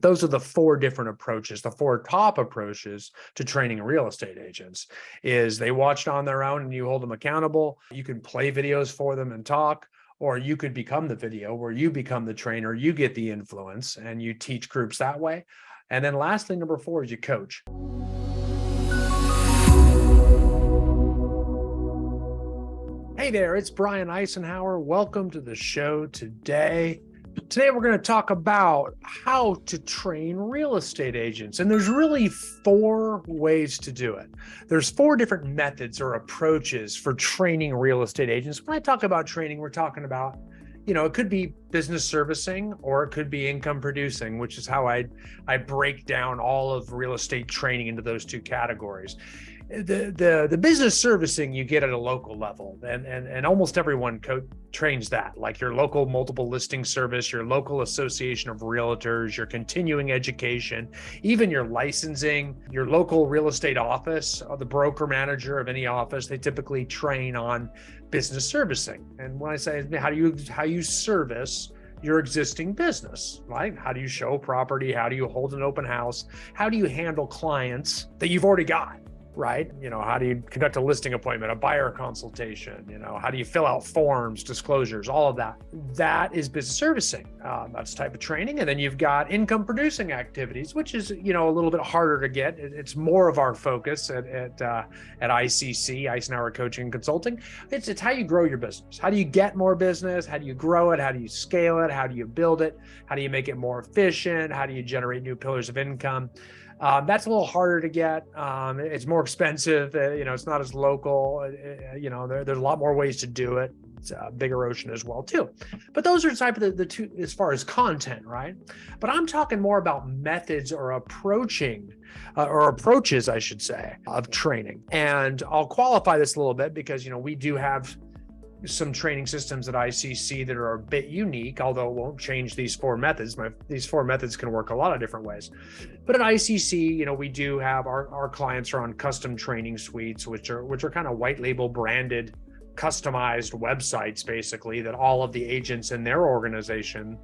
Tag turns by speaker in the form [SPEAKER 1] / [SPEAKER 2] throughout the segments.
[SPEAKER 1] Those are the four different approaches. The four top approaches to training real estate agents is they watch it on their own and you hold them accountable. You can play videos for them and talk, or you could become the video where you become the trainer, you get the influence and you teach groups that way. And then lastly, number four is you coach. Hey there, it's Brian Eisenhower. Welcome to the show today. Today, we're going to talk about how to train real estate agents. And there's really four ways to do it. There's four different methods or approaches for training real estate agents. When I talk about training, we're talking about, it could be business servicing or it could be income producing, which is how I break down all of real estate training into those two categories. The business servicing you get at a local level, and almost everyone trains that, like your local multiple listing service, your local association of realtors, your continuing education, even your licensing, your local real estate office, the broker manager of any office, they typically train on business servicing. And when I say how you service your existing business, right? How do you show property? How do you hold an open house? How do you handle clients that you've already got? Right? How do you conduct a listing appointment, a buyer consultation? How do you fill out forms, disclosures, all of that? That is business servicing. That's the type of training. And then you've got income producing activities, which is, a little bit harder to get. It's more of our focus at ICC, Eisenhower Coaching and Consulting. It's how you grow your business. How do you get more business? How do you grow it? How do you scale it? How do you build it? How do you make it more efficient? How do you generate new pillars of income? That's a little harder to get. It's more expensive. It's not as local. There's a lot more ways to do it. It's a bigger ocean as well too. But those are the type of the two as far as content, right? But I'm talking more about methods or approaches, I should say, of training. And I'll qualify this a little bit because we do have some training systems at ICC that are a bit unique, although it won't change these four methods. These four methods can work a lot of different ways. But at ICC, we do have our clients are on custom training suites, which are kind of white label branded, customized websites, basically, that all of the agents in their organization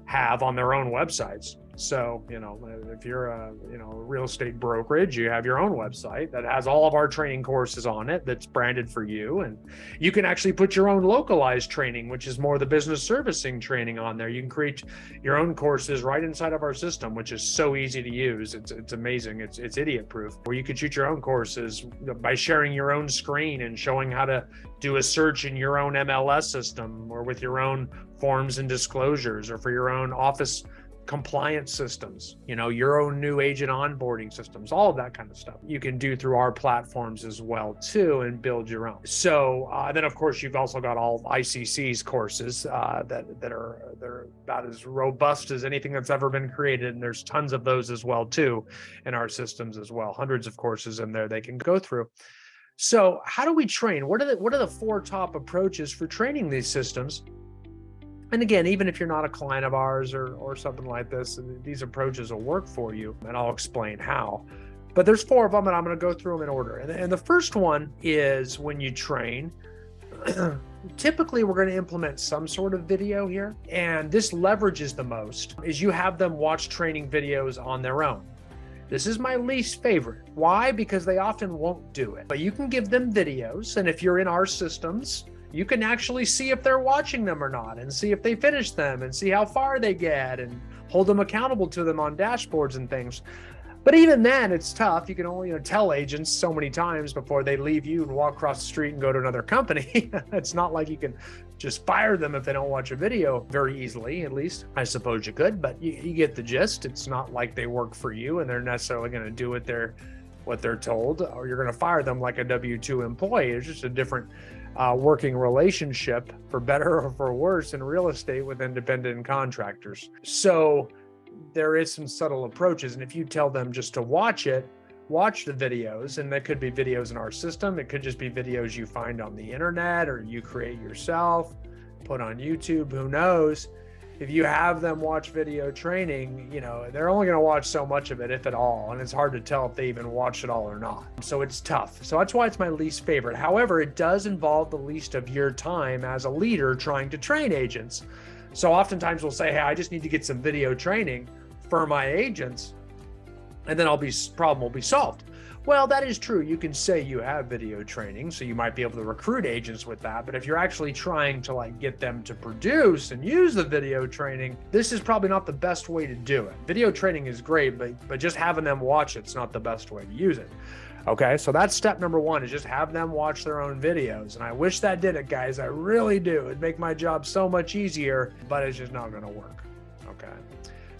[SPEAKER 1] have on their own websites. So, if you're a real estate brokerage, you have your own website that has all of our training courses on it that's branded for you. And you can actually put your own localized training, which is more the business servicing training on there. You can create your own courses right inside of our system, which is so easy to use. It's amazing. It's idiot proof, where you could shoot your own courses by sharing your own screen and showing how to do a search in your own MLS system or with your own forms and disclosures, or for your own office compliance systems, your own new agent onboarding systems, all of that kind of stuff you can do through our platforms as well too, and build your own. So then of course you've also got all ICC's courses they're about as robust as anything that's ever been created, and there's tons of those as well too in our systems as well, hundreds of courses in there they can go through. So how do we train? What are the four top approaches for training these systems? And again, even if you're not a client of ours or something like this, these approaches will work for you, and I'll explain how. But there's four of them, and I'm going to go through them in order. And the first one is when you train, typically we're going to implement some sort of video here, and this leverages the most, is you have them watch training videos on their own. This is my least favorite. Why? Because they often won't do it. But you can give them videos, and if you're in our systems, you can actually see if they're watching them or not, and see if they finish them, and see how far they get, and hold them accountable to them on dashboards and things. But even then, it's tough. You can only tell agents so many times before they leave you and walk across the street and go to another company. It's not like you can just fire them if they don't watch a video very easily. At least I suppose you could, but you get the gist. It's not like they work for you and they're necessarily going to do what they're told, or you're going to fire them like a W-2 employee. It's just a different working relationship, for better or for worse, in real estate with independent contractors. So there is some subtle approaches. And if you tell them just to watch the videos, and that could be videos in our system, it could just be videos you find on the internet or you create yourself, put on YouTube, who knows. If you have them watch video training, they're only going to watch so much of it, if at all. And it's hard to tell if they even watch it all or not. So it's tough. So that's why it's my least favorite. However, it does involve the least of your time as a leader trying to train agents. So oftentimes we'll say, hey, I just need to get some video training. for my agents, and then problem will be solved. Well, that is true. You can say you have video training, so you might be able to recruit agents with that. But if you're actually trying to like get them to produce and use the video training, this is probably not the best way to do it. Video training is great, but just having them watch it's not the best way to use it. Okay, so that's step number one, is just have them watch their own videos. And I wish that did it, guys. I really do. It'd make my job so much easier, but it's just not going to work. Okay.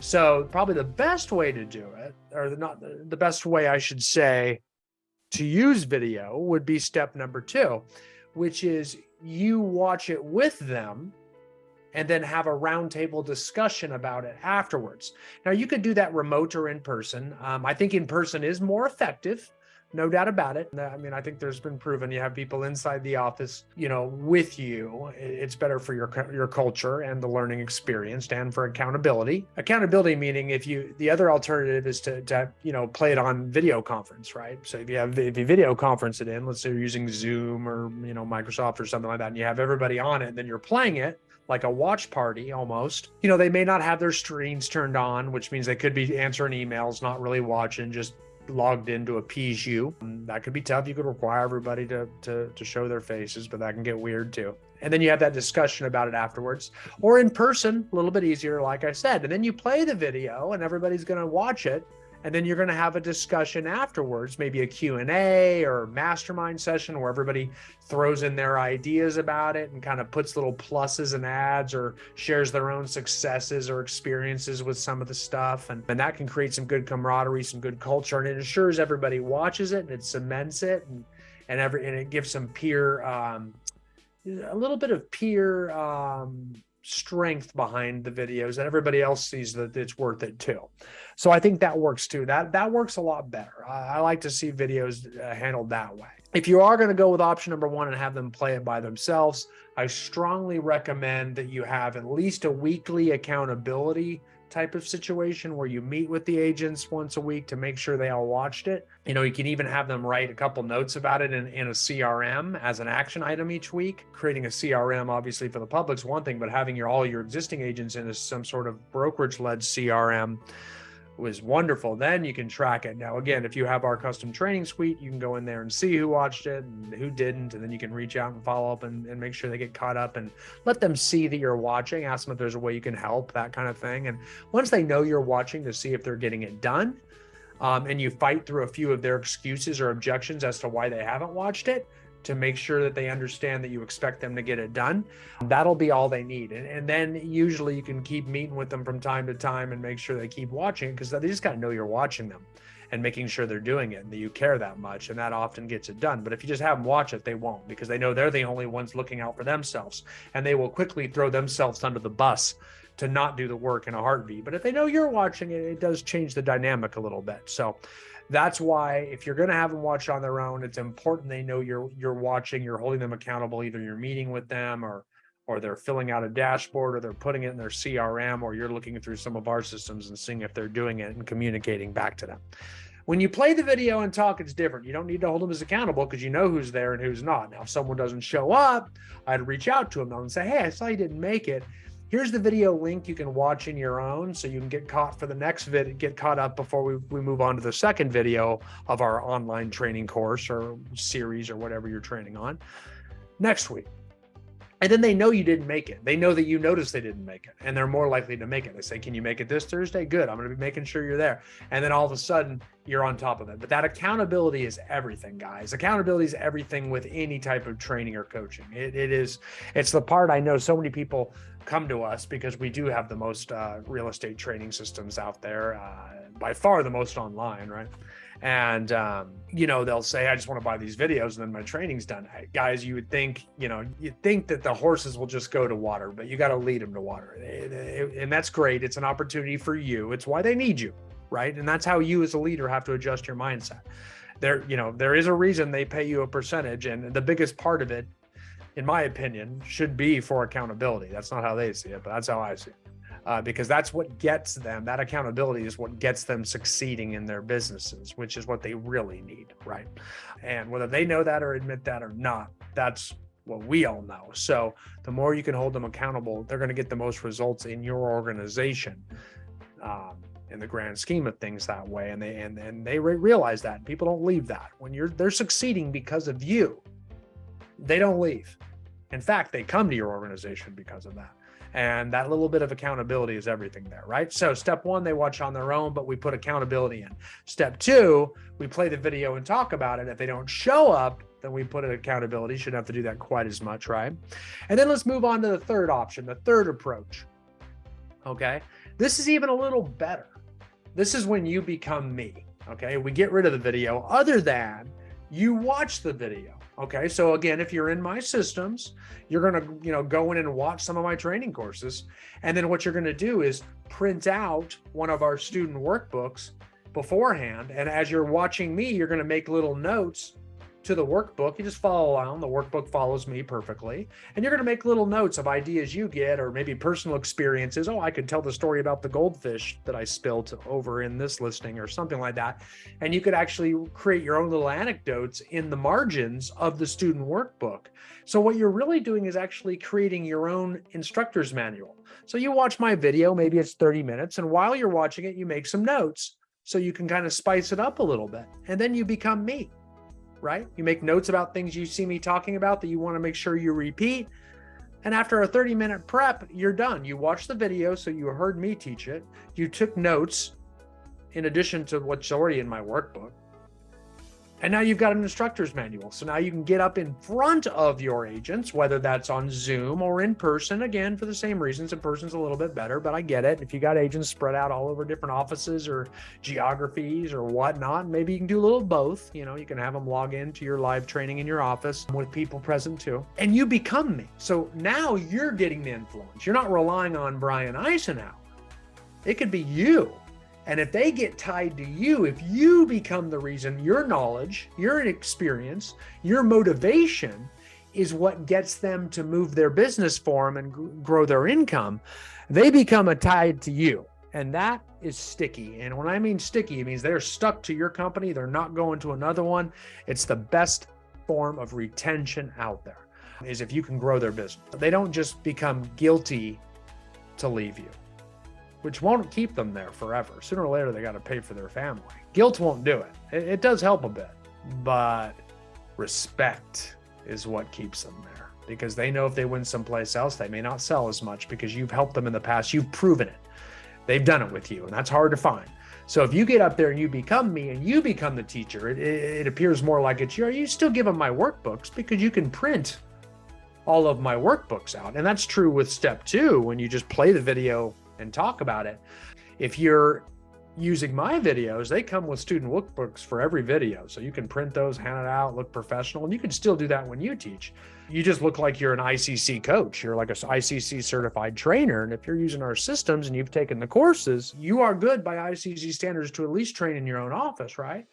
[SPEAKER 1] So probably the best way to do it, or the best way I should say to use video, would be step number two, which is you watch it with them and then have a roundtable discussion about it afterwards. Now you could do that remote or in person. I think in person is more effective. No doubt about it. I mean, I think there's been proven you have people inside the office, with you. It's better for your culture and the learning experience, and for accountability. Accountability meaning the other alternative is to play it on video conference, right? So if you video conference it in, let's say you're using Zoom or Microsoft or something like that, and you have everybody on it, and then you're playing it like a watch party almost. They may not have their screens turned on, which means they could be answering emails, not really watching, just logged in to appease you. That could be tough. You could require everybody to show their faces, but that can get weird too. And then you have that discussion about it afterwards, or in person, a little bit easier, like I said. And then you play the video and everybody's going to watch it. And then you're going to have a discussion afterwards, maybe a Q&A or mastermind session where everybody throws in their ideas about it and kind of puts little pluses and adds, or shares their own successes or experiences with some of the stuff. And that can create some good camaraderie, some good culture, and it ensures everybody watches it and it cements it, and it gives some a little bit of peer strength behind the videos, and everybody else sees that it's worth it too. So I think that works too. That works a lot better. I like to see videos handled that way. If you are going to go with option number one and have them play it by themselves, I strongly recommend that you have at least a weekly accountability type of situation where you meet with the agents once a week to make sure they all watched it. You can even have them write a couple notes about it in a CRM as an action item each week. Creating a CRM, obviously, for the public's one thing, but having all your existing agents in some sort of brokerage-led CRM was wonderful. Then you can track it. Now, again, if you have our custom training suite, you can go in there and see who watched it and who didn't, and then you can reach out and follow up and make sure they get caught up and let them see that you're watching. Ask them if there's a way you can help, that kind of thing. And once they know you're watching, to see if they're getting it done, and you fight through a few of their excuses or objections as to why they haven't watched it, to make sure that they understand that you expect them to get it done. That'll be all they need. And then usually you can keep meeting with them from time to time and make sure they keep watching, because they just got to know you're watching them and making sure they're doing it and that you care that much. And that often gets it done. But if you just have them watch it, they won't, because they know they're the only ones looking out for themselves, and they will quickly throw themselves under the bus to not do the work in a heartbeat. But if they know you're watching it, it does change the dynamic a little bit. So that's why if you're going to have them watch on their own, it's important they know you're watching, you're holding them accountable. Either you're meeting with them, or they're filling out a dashboard, or they're putting it in their CRM, or you're looking through some of our systems and seeing if they're doing it and communicating back to them. When you play the video and talk, it's different. You don't need to hold them as accountable, because you know who's there and who's not. Now, if someone doesn't show up, I'd reach out to them and say, hey, I saw you didn't make it. Here's the video link you can watch in your own, so you can get caught for the next video, get caught up before we move on to the second video of our online training course or series or whatever you're training on next week. And then they know you didn't make it. They know that you noticed they didn't make it, and they're more likely to make it. They say, can you make it this Thursday? Good. I'm going to be making sure you're there. And then all of a sudden you're on top of it. But that accountability is everything, guys. Accountability is everything with any type of training or coaching. It's the part I know so many people come to us because we do have the most real estate training systems out there, by far the most online, right? And, they'll say, I just want to buy these videos and then my training's done. Guys, you would think, you'd think that the horses will just go to water, but you got to lead them to water. And that's great. It's an opportunity for you. It's why they need you, right? And that's how you as a leader have to adjust your mindset. There is a reason they pay you a percentage. And the biggest part of it, in my opinion, should be for accountability. That's not how they see it, but that's how I see it. Because that's what gets them, that accountability is what gets them succeeding in their businesses, which is what they really need, right? And whether they know that or admit that or not, that's what we all know. So the more you can hold them accountable, they're going to get the most results in your organization. in the grand scheme of things that way. And they realize that. People don't leave that. When they're succeeding because of you, they don't leave. In fact, they come to your organization because of that. And that little bit of accountability is everything there, right? So step one, they watch on their own, but we put accountability in. Step two, we play the video and talk about it. If they don't show up, then we put an accountability. Shouldn't have to do that quite as much, right? And then let's move on to the third option, the third approach. Okay, this is even a little better. This is when you become me. Okay, we get rid of the video other than you watch the video. Okay, so again, if you're in my systems, you're going to, go in and watch some of my training courses. And then what you're going to do is print out one of our student workbooks beforehand. And as you're watching me, you're going to make little notes to the workbook. You just follow along. The workbook follows me perfectly. And you're going to make little notes of ideas you get, or maybe personal experiences. Oh, I could tell the story about the goldfish that I spilled over in this listing or something like that. And you could actually create your own little anecdotes in the margins of the student workbook. So what you're really doing is actually creating your own instructor's manual. So you watch my video, maybe it's 30 minutes. And while you're watching it, you make some notes so you can kind of spice it up a little bit. And then you become me. Right? You make notes about things you see me talking about that you want to make sure you repeat. And after a 30-minute prep, you're done. You watched the video, so you heard me teach it. You took notes in addition to what's already in my workbook. And now you've got an instructor's manual. So now you can get up in front of your agents, whether that's on Zoom or in person, again, for the same reasons. In person's a little bit better, but I get it. If you got agents spread out all over different offices or geographies or whatnot, maybe you can do a little both. You can have them log into your live training in your office with people present too. And you become me. So now you're getting the influence. You're not relying on Brian Eisenhower. It could be you. And if they get tied to you, if you become the reason, your knowledge, your experience, your motivation is what gets them to move their business forward and grow their income, they become tied to you. And that is sticky. And when I mean sticky, it means they're stuck to your company. They're not going to another one. It's the best form of retention out there, is if you can grow their business. They don't just become guilty to leave you, which won't keep them there forever. Sooner or later, they got to pay for their family. Guilt won't do it. It does help a bit, but respect is what keeps them there, because they know if they went someplace else, they may not sell as much because you've helped them in the past. You've proven it. They've done it with you, and that's hard to find. So if you get up there and you become me and you become the teacher, it appears more like it's you still give them my workbooks because you can print all of my workbooks out. And that's true with step two, when you just play the video and talk about it. If you're using my videos, they come with student workbooks for every video. So you can print those, hand it out, look professional, and you can still do that when you teach. You just look like you're an ICC coach. You're like an ICC certified trainer. And if you're using our systems and you've taken the courses, you are good by ICC standards to at least train in your own office, right?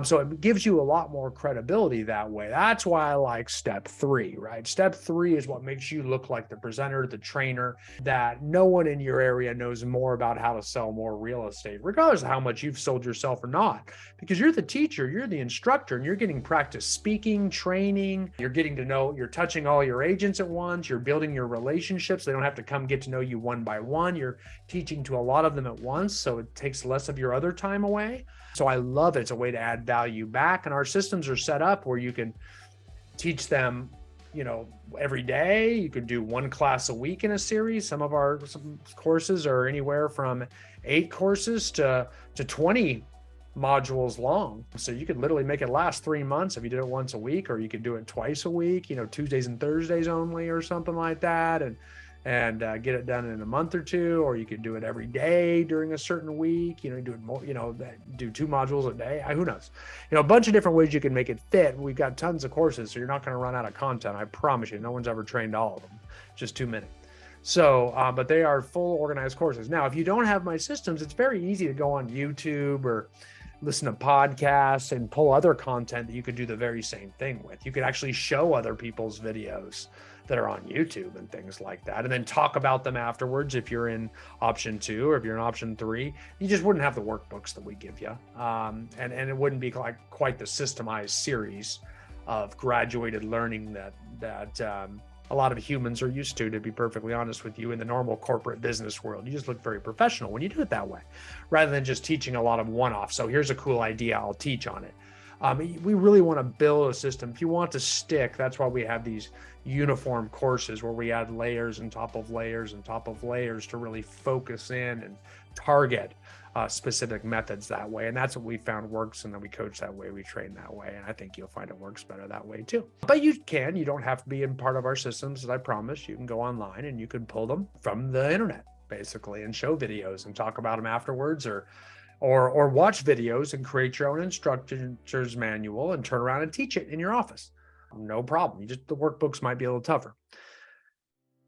[SPEAKER 1] So it gives you a lot more credibility that way. That's why I like step three, right? Step three is what makes you look like the presenter, the trainer, that no one in your area knows more about how to sell more real estate, regardless of how much you've sold yourself or not, because you're the teacher, you're the instructor, and you're getting practice speaking, training, you're getting to know, you're touching all your agents at once, you're building your relationships. They don't have to come get to know you one by one. You're teaching to a lot of them at once, so it takes less of your other time away. So I love it. It's a way to add value back. And our systems are set up where you can teach them, every day. You could do one class a week in a series. Some courses are anywhere from 8 courses to 20 modules long. So you could literally make it last 3 months if you did it once a week, or you could do it twice a week, Tuesdays and Thursdays only or something like that. And get it done in a month or two, or you could do it every day during a certain week, do it more, do 2 modules a day. Who knows? A bunch of different ways you can make it fit. We've got tons of courses, so you're not going to run out of content. I promise you, no one's ever trained all of them, just too many. So, but they are full organized courses. Now, if you don't have my systems, it's very easy to go on YouTube or listen to podcasts and pull other content that you could do the very same thing with. You could actually show other people's videos that are on YouTube and things like that, and then talk about them afterwards. If you're in option 2 or if you're in option 3, you just wouldn't have the workbooks that we give you, and it wouldn't be quite the systemized series of graduated learning that a lot of humans are used to be perfectly honest with you, in the normal corporate business world. You just look very professional when you do it that way, rather than just teaching a lot of one-off. So here's a cool idea, I'll teach on it. We really want to build a system. If you want to stick, that's why we have these uniform courses where we add layers and top of layers and top of layers to really focus in and target specific methods that way. And that's what we found works. And then we coach that way, we train that way. And I think you'll find it works better that way too. But you don't have to be in part of our systems, as I promised. You can go online and you can pull them from the internet basically and show videos and talk about them afterwards, or watch videos and create your own instructor's manual and turn around and teach it in your office. No problem. The workbooks might be a little tougher.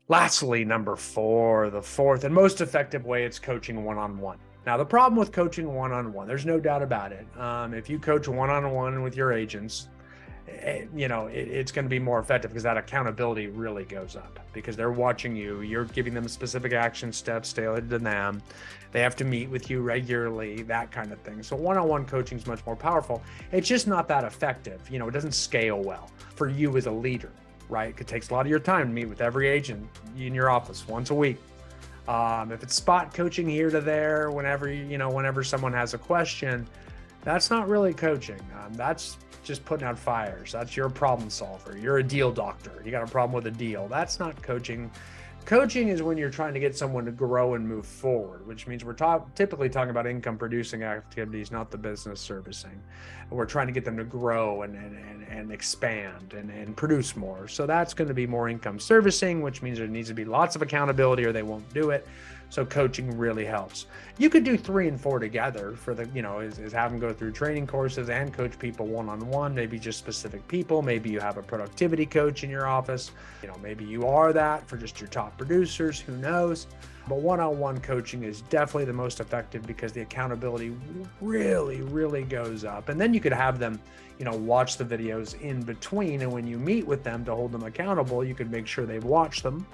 [SPEAKER 1] Lastly, number 4, the fourth and most effective way, it's coaching one-on-one. Now, the problem with coaching one-on-one, there's no doubt about it. If you coach one-on-one with your agents, it's going to be more effective because that accountability really goes up because they're watching you. You're giving them specific action steps tailored to them. They have to meet with you regularly, that kind of thing. So one-on-one coaching is much more powerful. It's just not that effective. It doesn't scale well for you as a leader, right? It takes a lot of your time to meet with every agent in your office once a week. If it's spot coaching here to there, whenever someone has a question, that's not really coaching. That's just putting out fires. That's your problem solver. You're a deal doctor. You got a problem with a deal. That's not coaching. Coaching is when you're trying to get someone to grow and move forward, which means we're typically talking about income producing activities, not the business servicing. We're trying to get them to grow and expand and produce more. So that's going to be more income servicing, which means there needs to be lots of accountability or they won't do it. So coaching really helps. You could do 3 and 4 together for is have them go through training courses and coach people one-on-one, maybe just specific people. Maybe you have a productivity coach in your office. Maybe you are that for just your top producers, who knows? But one-on-one coaching is definitely the most effective because the accountability really, really goes up. And then you could have them, watch the videos in between. And when you meet with them to hold them accountable, you could make sure they've watched them.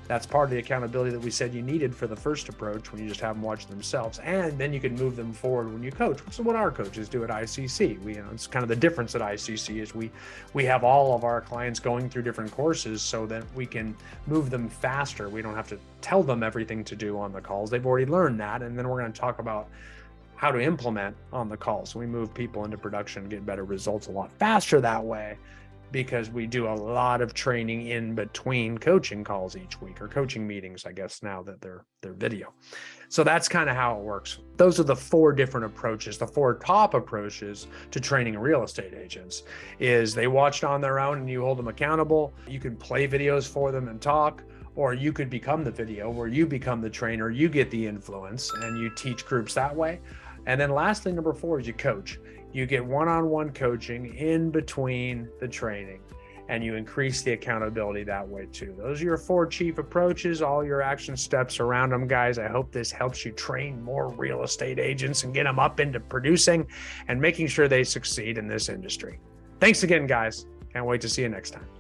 [SPEAKER 1] That's part of the accountability that we said you needed for the first approach, when you just have them watch themselves. And then you can move them forward when you coach, which is what our coaches do at ICC. It's kind of the difference at ICC is we have all of our clients going through different courses so that we can move them faster. We don't have to tell them everything to do on the calls. They've already learned that. And then we're going to talk about how to implement on the calls. So we move people into production and get better results a lot faster that way, because we do a lot of training in between coaching calls each week, or coaching meetings, I guess, now that they're video. So that's kind of how it works. Those are the 4 different approaches. The 4 top approaches to training real estate agents is they watched on their own and you hold them accountable. You can play videos for them and talk, or you could become the video where you become the trainer, you get the influence and you teach groups that way. And then lastly, number 4 is you coach. You get one-on-one coaching in between the training, and you increase the accountability that way too. Those are your 4 chief approaches, all your action steps around them, guys. I hope this helps you train more real estate agents and get them up into producing and making sure they succeed in this industry. Thanks again, guys. Can't wait to see you next time.